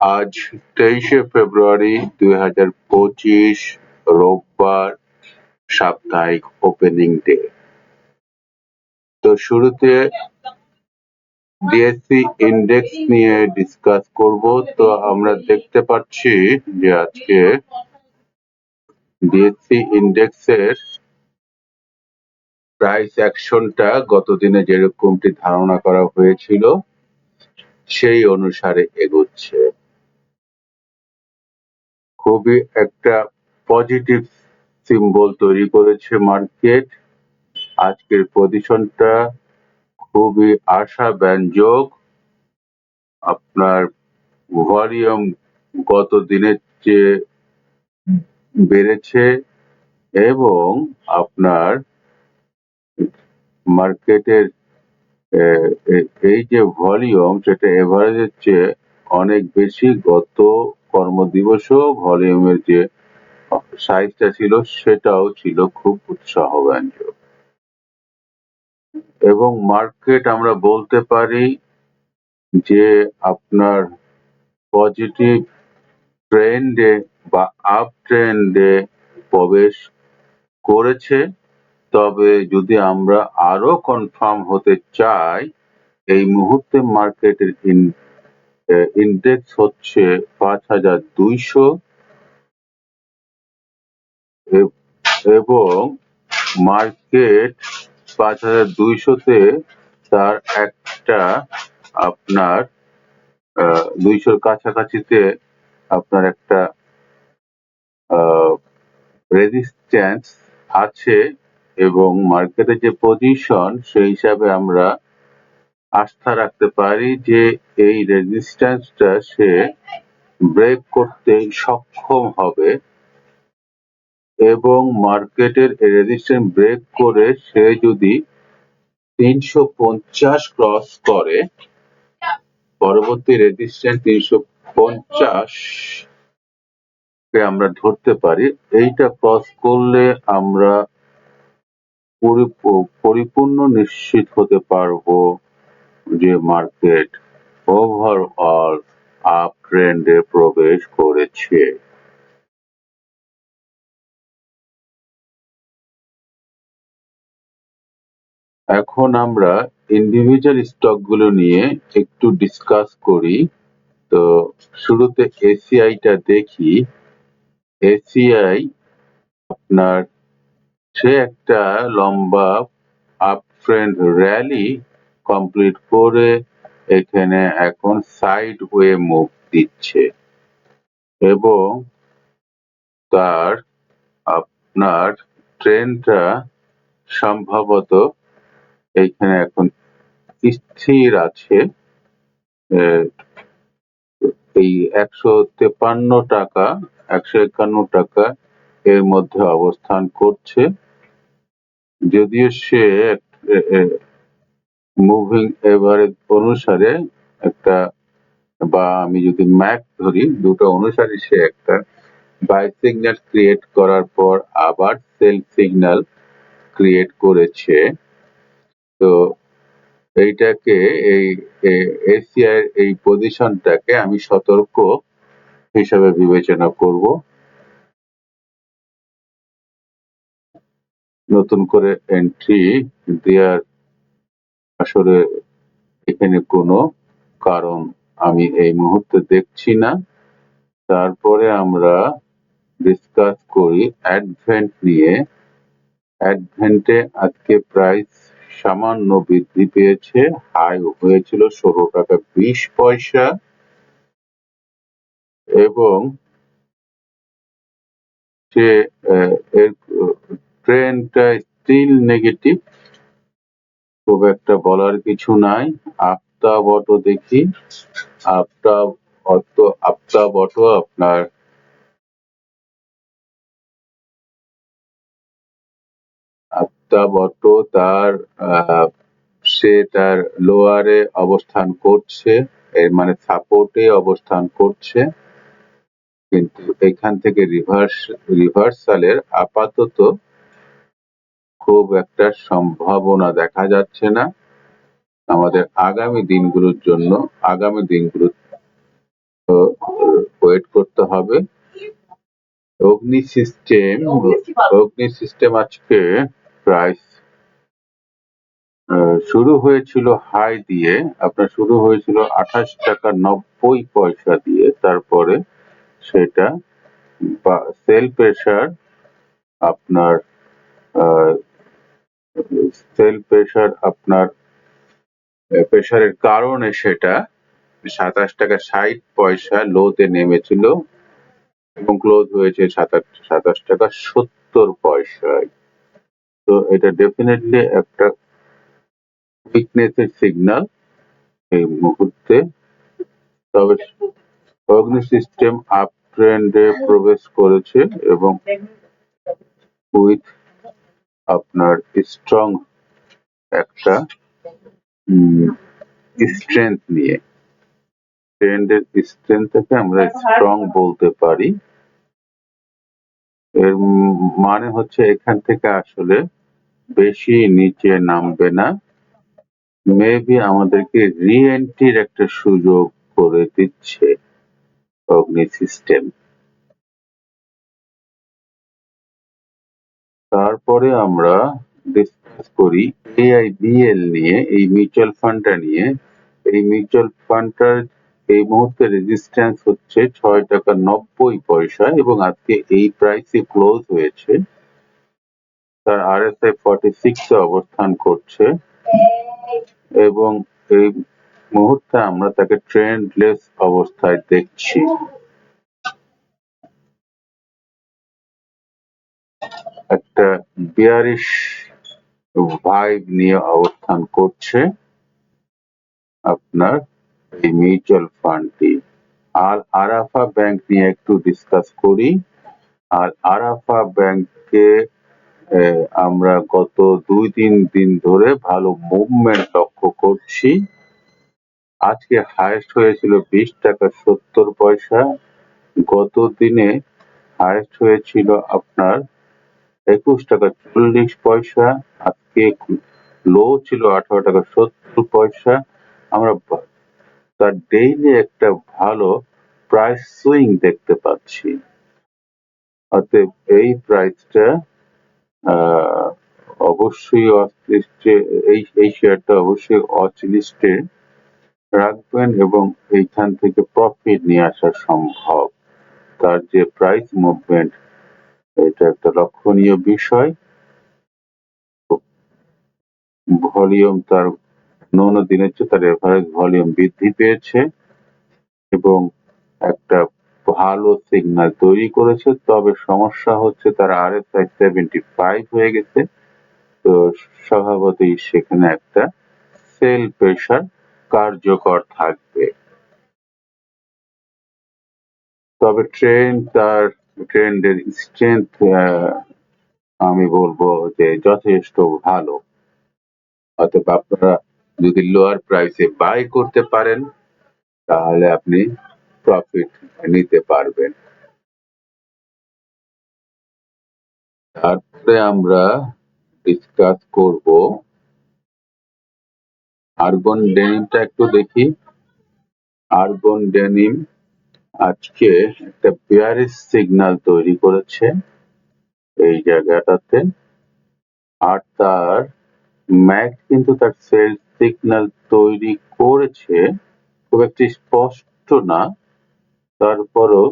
আজ 23শে ফেব্রুয়ারি 2025 রোববার, সাপ্তাহিক ওপেনিং ডে। তো শুরুতে ডিএসসি ইন্ডেক্স নিয়ে ডিসকাস করব। তো আমরা দেখতে পাচ্ছি যে আজকে ডিএসসি ইন্ডেক্সের প্রাইস অ্যাকশনটা গতদিনে যেরকমটি ধারণা করা হয়েছিল সেই অনুসারে এগোচ্ছে। খুবই একটা পজিটিভ সিম্বল তৈরি করেছে মার্কেট। আজকের পজিশনটা খুবই আশাব্যঞ্জক। আপনার ভলিউম গত দিনের চেয়ে বেড়েছে এবং আপনার মার্কেটের এই যে ভলিউম সেটা এভারেজের চেয়ে অনেক বেশি। গত কর্মদিবসেও ভলিউমের যে সাইজটা ছিল সেটাও ছিল খুব উৎসাহব্যঞ্জক এবং মার্কেট আমরা বলতে পারি যে আপনার পজিটিভ ট্রেন্ডে বা আপ ট্রেন্ডে প্রবেশ করেছে। তবে যদি আমরা আরো কনফার্ম হতে চাই, এই মুহূর্তে মার্কেটের ইন্ডেক্স হচ্ছে 5200 এবং মার্কেট 5200-তে তার একটা আপনার 200-র কাছাকাছিতে আপনার একটা রেজিস্ট্যান্স আছে এবং মার্কেটের যে পজিশন সেই হিসাবে আমরা আস্থা রাখতে পারি যে এই রেজিস্ট্যান্সটা সে ব্রেক করতে সক্ষম হবে এবং মার্কেটের রেজিস্ট্যান্স ব্রেক করে সে যদি 350 ক্রস করে, পরবর্তী রেজিস্ট্যান্স 350 কে আমরা ধরতে পারি। এইটা ক্রস করলে আমরা পরিপূর্ণ নিশ্চিত হতে পারবো যে মার্কেট ওভারঅল আপ ট্রেন্ডে প্রবেশ করেছে। এখন আমরা ইন্ডিভিজুয়াল স্টকগুলো নিয়ে একটু ডিসকাস করি। তো শুরুতে এসিআইটা দেখি। এসিআই আপনার সে একটা লম্বা আপ ট্রেন্ড র্যালি কমপ্লিট করে এখানে এখন সাইড ওয়ে মুভ দিচ্ছে এবং তার আপনার ট্রেন্ডটা সম্ভবত এইখানে এখন স্থির আছে। এই 153 টাকা 151 টাকা এর মধ্যে অবস্থান করছে। যদিও সে মুভিং এভারেজ অনুসারে একটা, বা আমি যদি ম্যাক ধরি, দুটো অনুসারে সে একটা বাই সিগন্যাল ক্রিয়েট করার পর আবার সেল সিগন্যাল ক্রিয়েট করেছে। তো এইটাকে এই এসিআই এই পজিশনটাকে আমি সতর্ক হিসাবে বিবেচনা করব। নতুন করে এন্ট্রি দেওয়ার আসলে এখানে কোনো কারণ আমি এই মুহূর্তে দেখছি না। তারপরে আমরা ডিসকাস করি অ্যাডভেন্ট নিয়ে। অ্যাডভেন্টে আজকে প্রাইস সামান্য বৃদ্ধি পেয়েছে, হাই হয়েছিল 16 টাকা 20 পয়সা এবং সে এর ট্রেন্ডটা স্টিল নেগেটিভ, খুব একটা বলার কিছু নাই। আপটা বটো দেখি। আপটা বটো আপনার তার সে তার লোয়ারে অবস্থান করছে, এর মানে সাপোর্টে অবস্থান করছে, কিন্তু এখান থেকে রিভার্সালের আপাতত খুব একটা সম্ভাবনা দেখা যাচ্ছে না। আমাদের আগামী দিনগুলোর তো ওয়েট করতে হবে। অগ্নি সিস্টেম আজকে প্রাইস শুরু হয়েছিল হাই দিয়ে, আপনার শুরু হয়েছিল 28 টাকা 90 পয়সা দিয়ে, তারপরে সেটা সেল প্রেসার আপনার প্রেসারের কারণে সেটা 27 টাকা 60 পয়সা লোতে নেমেছিল এবং ক্লোজ হয়েছে 27 টাকা 70 পয়সায়। তো এটা ডেফিনেটলি একটা উইকনেসের সিগন্যাল এই মুহূর্তে। তবে অগ্নি সিস্টেম আপ ট্রেন্ডে প্রবেশ করেছে এবং উইথ আপনার স্ট্রং একটা স্ট্রেংথ নিয়ে, ট্রেন্ডের স্ট্রেংথটাকে আমরা স্ট্রং বলতে পারি। এর মানে হচ্ছে এখান থেকে আসলে বেশি নিচে নামবে না, মেবি আমাদেরকে রি এন্ট্রির একটা সুযোগ করে দিচ্ছে অগ্নি সিস্টেম। তারপরে আমরা ডিসকাস করি AIBL নিয়ে, এই মিউচুয়াল ফান্ডটা নিয়ে। এই মিউচুয়াল ফান্ডটার এই মুহূর্তে রেজিস্ট্যান্স হচ্ছে 6 টাকা 90 পয়সা এবং আজকে এই প্রাইসে ক্লোজ হয়েছে। তার RSI 46 এ অবস্থান করছে এবং এই মুহূর্তে আমরা তাকে ট্রেন্ডলেস অবস্থায় দেখছি। একটা বিয়ারিশ ভাইব নিয়ে অবস্থান করছে আপনার এই মিউচুয়াল ফান্ডটি। আর আরাফা ব্যাংক নিয়ে একটু ডিসকাস করি। আর আরাফা ব্যাংকে আমরা গত 2-3 দিন ধরে ভালো মুভমেন্ট লক্ষ্য করছি। আজকে হাইয়েস্ট হয়েছিল 20 টাকা 70 পয়সা, গত দিনে হাইয়েস্ট হয়েছিল আপনার 21 টাকা 40 পয়সা, আজকে লো ছিল 18 টাকা 70 পয়সা। আমরা তার ডেইলি একটা ভালো প্রাইস সুইং দেখতে পাচ্ছি। অতএব এই প্রাইসটা অবশ্যই এই শেয়ারটা অবশ্যই ওয়াচ লিস্টে রাখবেন এবং এইখান থেকে প্রফিট নিয়ে আসা সম্ভব। তার যে প্রাইস মুভমেন্ট, এটা একটা লক্ষণীয় বিষয়। ভলিউম তার অন্যান্য দিনের চেয়ে তার এভারেজ ভলিউম বৃদ্ধি পেয়েছে এবং একটা ভালো সিগন্যাল তৈরি করেছে। তবে সমস্যা হচ্ছে তার RSI 75 হয়ে গেছে, তো স্বভাবতই সেখানে একটা সেল প্রেসার কার্যকর থাকবে। তবে ট্রেন্ডের স্ট্রেংথ আমি বলবো যে যথেষ্ট ভালো। অতএব আপনারা যদি লোয়ার প্রাইসে বাই করতে পারেন তাহলে আপনি প্রফিট নিতে পারবেন। তারপরে আমরা ডিসকাস করব আর্গন ডেনিমটা একটু দেখি। আর্গন ডেনিম আজকে একটা বেয়ারিশ সিগন্যাল তৈরি করেছে এই জায়গাটাতে, আর তার ম্যাক কিন্তু তার সেল সিগন্যাল তৈরি করেছে, খুব একটি স্পষ্ট না, তারপরও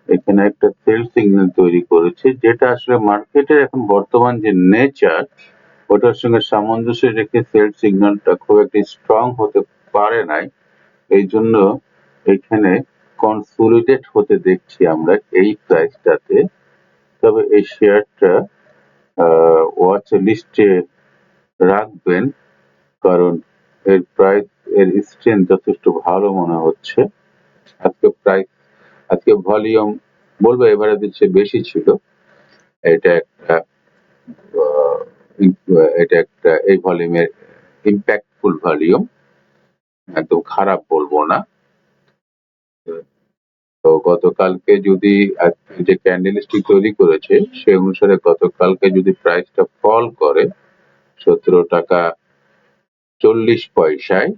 এখানে একটা সেল সিগন্যাল তৈরি করেছে, যেটা আসলে মার্কেটের এখন বর্তমান যে নেচার ওটার সঙ্গে সামঞ্জস্য রেখে সেল সিগন্যালটা খুব একটি স্ট্রং হতে পারে নাই। এই জন্য এখানে কনসোলিডেট হতে দেখছি আমরা এই প্রাইসটাতে। তবে এই শেয়ারটা ওয়াচ লিস্টে রাখবেন, কারণ এর প্রাইস এর স্ট্রেংথ যথেষ্ট ভালো মনে হচ্ছে। আজকে ভলিউম বলবো এভারেজের চেয়ে বেশি ছিল। এটা একটা এই ভলিউমের ইম্প্যাক্টফুল ভলিউম, একদম খারাপ বলবো না। তো গতকালকে যদি যে ক্যান্ডেলস্টিক তৈরি করেছে সে অনুসারে গতকালকে যদি প্রাইসটা ফল করে 17 টাকা 40 পয়সায়,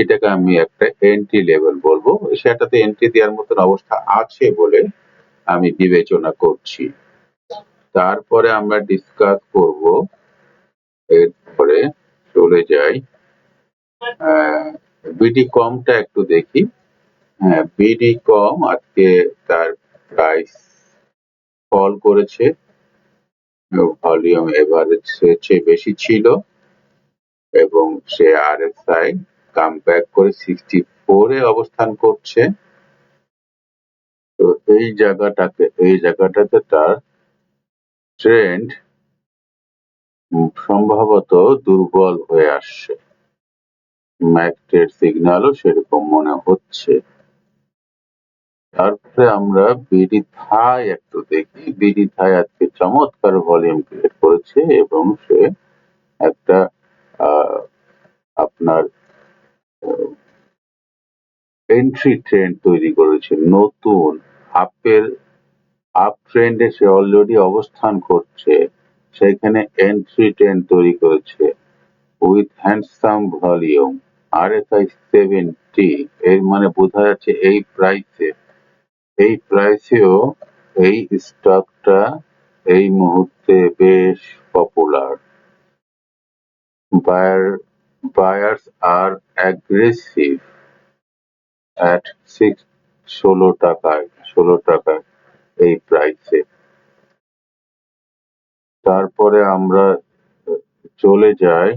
এটাকে আমি একটা এন্ট্রি লেভেল বলবো, সেটাতে এন্ট্রি দেওয়ার মতন অবস্থা আছে বলে আমি বিবেচনা করছি। তারপরে আমরা ডিসকাস করব, এরপরে চলে যাই বিডি কমটা একটু দেখি। হ্যাঁ, বিডি কম আজকে তার প্রাইস ফল করেছে, ভলিউম এভারেজ চেয়ে বেশি ছিল এবং সে আরএসআই কাম ব্যাক করে 64 এ অবস্থান করছে। তো এই জায়গাটাতে তার ট্রেন্ড সম্ভবত দুর্বল হয়ে আসছে, ম্যাকডের সিগন্যালও সেরকম মনে হচ্ছে। তারপরে আমরা বিডি থাই একটু দেখি। বিডি থাই আজকে চমৎকার ভলিউম ক্রিয়েট করেছে এবং সে একটা আপনার এন্ট্রি ট্রেন্ড তৈরি করেছে, নতুন আপ ট্রেন্ডে সে অলরেডি অবস্থান করছে, সেখানে এন্ট্রি ট্রেন্ড তৈরি করেছে উইথ হ্যান্ডসাম ভলিউম RSI 70। এর মানে বোঝা যাচ্ছে এই প্রাইসেও এই স্টকটা এই মুহূর্তে বেশ popular. Buyers are aggressive at 16 টাকায় এই প্রাইসে। তারপরে আমরা চলে যাই,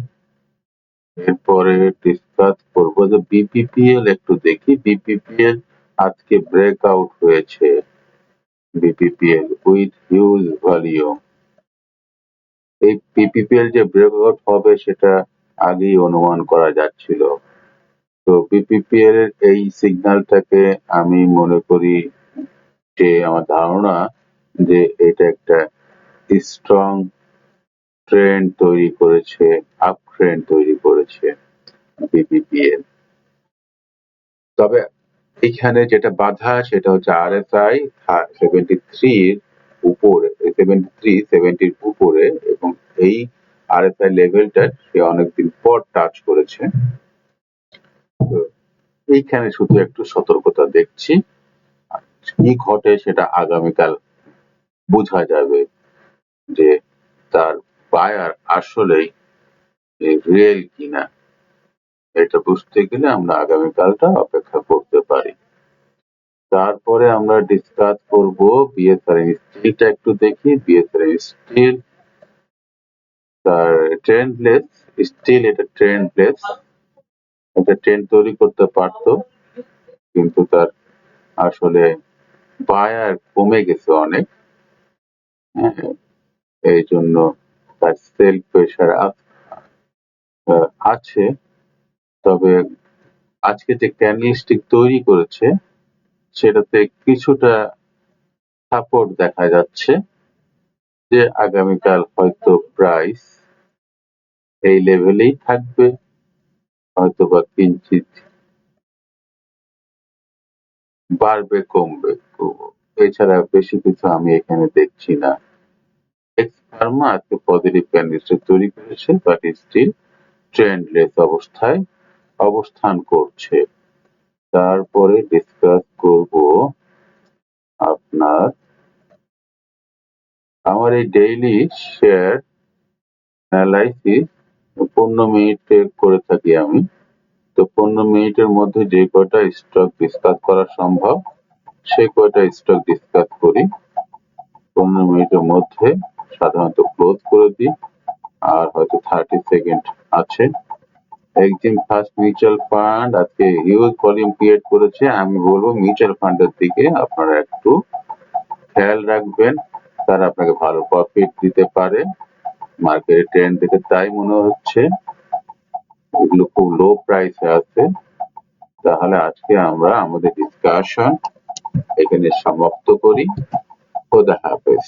এরপরে ডিসকাস করবো যে বিপিপিএল একটু দেখি। বিপিপিএল আজকে ব্রেকআউট হয়েছে, বিপিপিএল উইথ হিউজ ভলিউম। এই বিপিপিএল যে ব্রেকআউট হবে সেটা আগেই অনুমান করা যাচ্ছিল। তো বিপিপিএল এর এই সিগন্যালটাকে আমি মনে করি যে, আমার ধারণা যে এটা একটা স্ট্রং ট্রেন্ড তৈরি করেছে, আপ ট্রেন্ড তৈরি করেছে বিপিপিএল। তবে এখানে যেটা বাধা সেটা হচ্ছে RSI 73 এর উপরে, 70 এর উপরে, এবং এই RSI লেভেলটা সে অনেকদিন পর টাচ করেছে। তো এইখানে শুধু একটু সতর্কতা দেখছি, কি ঘটে সেটা আগামীকাল বোঝা যাবে যে তার বায়ার আসলেই রিয়েল কিনা। এটা বুঝতে গেলে আমরা আগামীকালটা অপেক্ষা করতে পারি। তারপরে আমরা ডিসকাস করব বিএসআরএম স্টিলটা একটু দেখি। বিএসআরএম স্টিল তার ট্রেন্ডলেস, স্টিল এটা ট্রেন্ডলেস, একটা ট্রেন্ড তৈরি করতে পারতো কিন্তু তার আসলে বায়ার কমে গেছে অনেক, হ্যাঁ, এই জন্য তার সেল প্রেশার আছে। তবে আজকে যে ক্যান্ডেলস্টিক তৈরি করেছে সেটাতে কিছুটা সাপোর্ট দেখা যাচ্ছে যে আগামীকাল হয়তো প্রাইস এই লেভেলেই থাকবে, হয়তো বা কিঞ্চিত বাড়বে কমবে। এছাড়া বেশি কিছু আমি এখানে দেখছি না। এক্স ফার্মা আজকে পজিটিভ ক্যান্ডেলস্টিক তৈরি করেছে বাট স্টিল ট্রেন্ডলেস অবস্থায় অবস্থান করছে। তারপরে ডিসকাস করব আপনার আমার এই ডেইলি শেয়ার অ্যানালাইসিস 15 মিনিটে করে থাকি আমি। তো 15 মিনিটের মধ্যে যে কয়টা স্টক ডিসকাস করা সম্ভব সেই কয়টা স্টক ডিসকাস করি। 15 মিনিটের মধ্যে সাধারণত ক্লোজ করে দিই, আর হয়তো 30 সেকেন্ড আছে। এক্সিম ফার্স্ট মিউচুয়াল ফান্ড আজকে হিউজ ভলিউম ক্রিয়েট করেছে। আমি বলবো মিউচুয়াল ফান্ডের দিকে আপনারা একটু খেয়াল রাখবেন, তারা আপনাকে ভালো প্রফিট দিতে পারে। মার্কেটের ট্রেন্ড দেখে তাই মনে হচ্ছে এগুলো খুব লো প্রাইসে আছে। তাহলে আজকে আমরা আমাদের ডিসকাশন এখানে সমাপ্ত করি। খোদা হাফেজ।